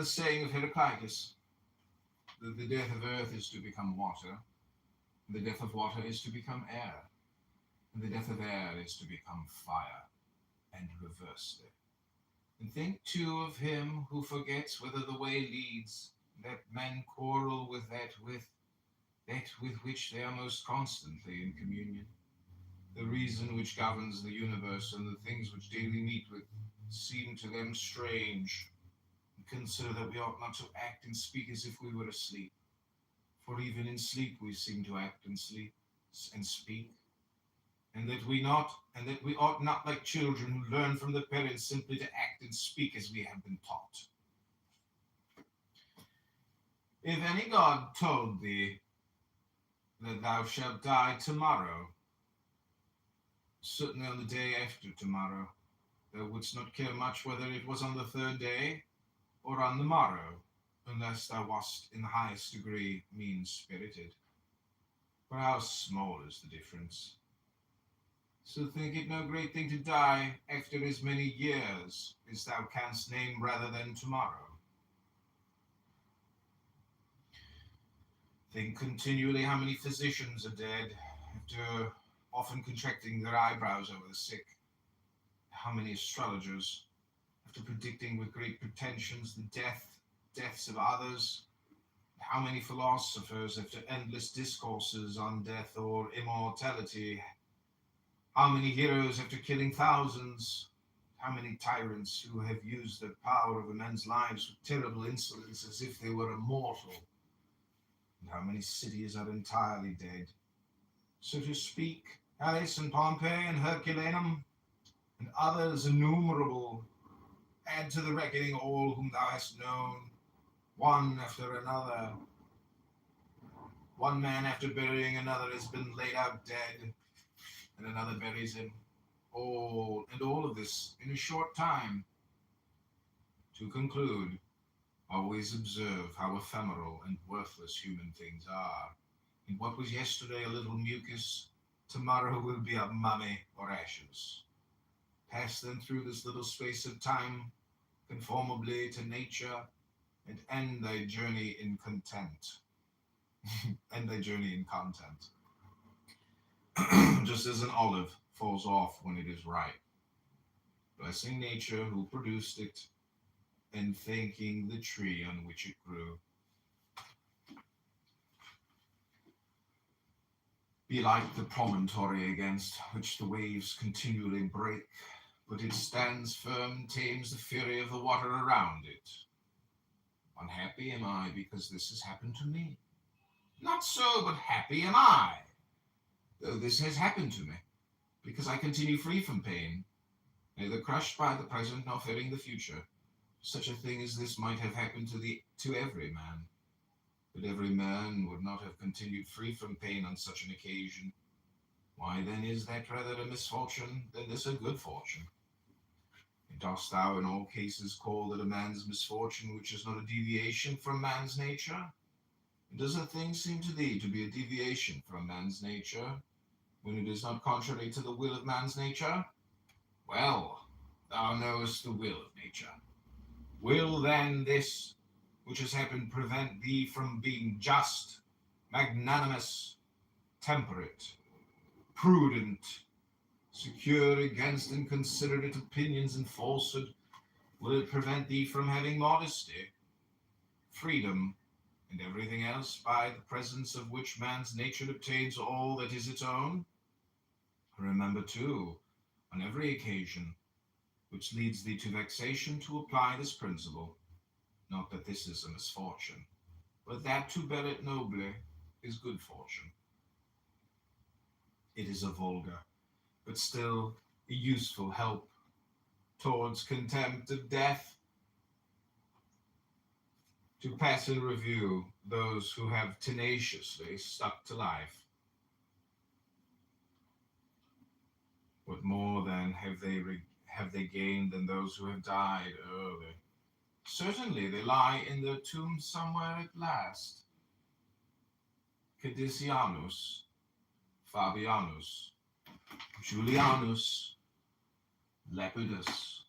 the saying of Heraclitus, that the death of earth is to become water, and the death of water is to become air, and the death of air is to become fire, and reversely. And think too of him who forgets whither the way leads, that men quarrel with that with which they are most constantly in communion. The reason which governs the universe and the things which daily meet with seem to them strange, and consider that we ought not to act and speak as if we were asleep. For even in sleep we seem to act and sleep and speak, and that we ought not, like children who learn from the parents, simply to act and speak as we have been taught. If any god told thee that thou shalt die tomorrow, certainly on the day after tomorrow, thou wouldst not care much whether it was on the third day or on the morrow, unless thou wast in the highest degree mean-spirited. For how small is the difference? So think it no great thing to die after as many years as thou canst name rather than tomorrow. Think continually how many physicians are dead, after often contracting their eyebrows over the sick. How many astrologers, after predicting with great pretensions the deaths of others. How many philosophers, after endless discourses on death or immortality. How many heroes, after killing thousands. How many tyrants who have used the power of men's lives with terrible insolence as if they were immortal. And how many cities are entirely dead, so to speak, Alice and Pompeii and Herculaneum, and others innumerable. Add to the reckoning all whom thou hast known, one after another. One man after burying another has been laid out dead, and another buries him. All of this in a short time. To conclude, always observe how ephemeral and worthless human things are. And what was yesterday a little mucus, tomorrow will be a mummy or ashes. Pass then through this little space of time, conformably to nature, and end thy journey in content. End thy journey in content. Just as an olive falls off when it is ripe, blessing nature who produced it, and thanking the tree on which it grew. Be like the promontory against which the waves continually break, but it stands firm and tames the fury of the water around it. Unhappy am I because this has happened to me. Not so, but happy am I, though this has happened to me, because I continue free from pain, neither crushed by the present nor fearing the future. Such a thing as this might have happened to every man, but every man would not have continued free from pain on such an occasion. Why then is that rather a misfortune than this a good fortune? And dost thou in all cases call that a man's misfortune which is not a deviation from man's nature? And does a thing seem to thee to be a deviation from man's nature, when it is not contrary to the will of man's nature? Well, thou knowest the will of nature. Will then this which has happened prevent thee from being just, magnanimous, temperate, prudent, secure against inconsiderate opinions and falsehood? Will it prevent thee from having modesty, freedom, and everything else, by the presence of which man's nature obtains all that is its own? Remember, too, on every occasion which leads thee to vexation, to apply this principle. Not that this is a misfortune, but that to bear it nobly is good fortune. It is a vulgar, but still a useful help towards contempt of death, to pass in review those who have tenaciously stuck to life. What more then have they gained than those who have died early? Certainly they lie in their tomb somewhere at last. Cadicianus, Fabianus, Julianus, Lepidus.